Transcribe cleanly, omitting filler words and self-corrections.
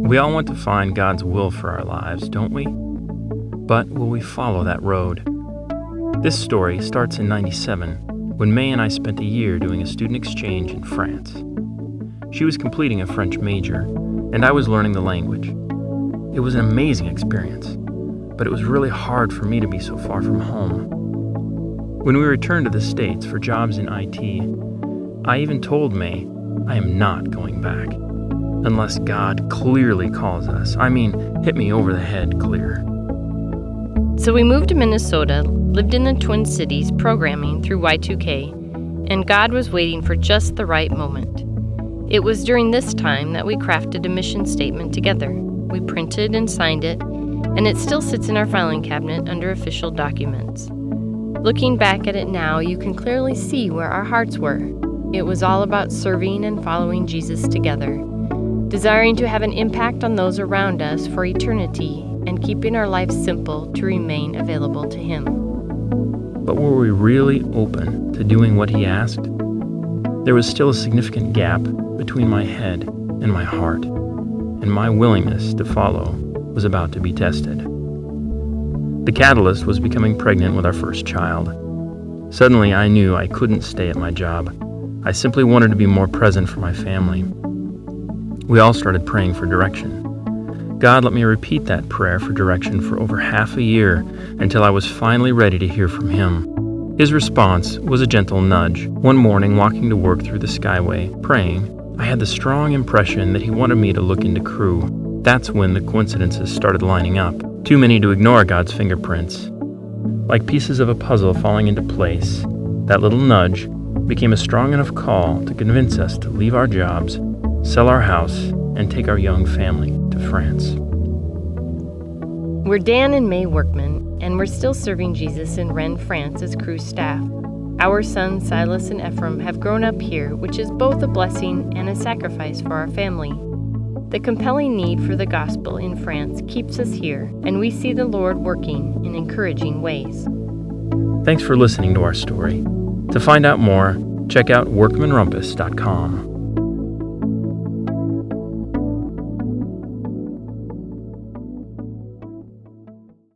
We all want to find God's will for our lives, don't we? But will we follow that road? This story starts in '97, when May and I spent a year doing a student exchange in France. She was completing a French major, and I was learning the language. It was an amazing experience, but it was really hard for me to be so far from home. When we returned to the States for jobs in IT, I even told May, I am not going back. Unless God clearly calls us. I mean, hit me over the head clear. So we moved to Minnesota, lived in the Twin Cities programming through Y2K, and God was waiting for just the right moment. It was during this time that we crafted a mission statement together. We printed and signed it, and it still sits in our filing cabinet under official documents. Looking back at it now, you can clearly see where our hearts were. It was all about serving and following Jesus together, desiring to have an impact on those around us for eternity, and keeping our lives simple to remain available to Him. But were we really open to doing what He asked? There was still a significant gap between my head and my heart, and my willingness to follow was about to be tested. The catalyst was becoming pregnant with our first child. Suddenly, I knew I couldn't stay at my job. I simply wanted to be more present for my family. We all started praying for direction. God let me repeat that prayer for direction for over half a year until I was finally ready to hear from Him. His response was a gentle nudge. One morning, walking to work through the Skyway, praying, I had the strong impression that He wanted me to look into crew. That's when the coincidences started lining up. Too many to ignore God's fingerprints. Like pieces of a puzzle falling into place, that little nudge became a strong enough call to convince us to leave our jobs, sell our house, and take our young family to France. We're Dan and May Workman, and we're still serving Jesus in Rennes, France as crew staff. Our sons Silas and Ephraim have grown up here, which is both a blessing and a sacrifice for our family. The compelling need for the gospel in France keeps us here, and we see the Lord working in encouraging ways. Thanks for listening to our story. To find out more, check out workmanrumpus.com.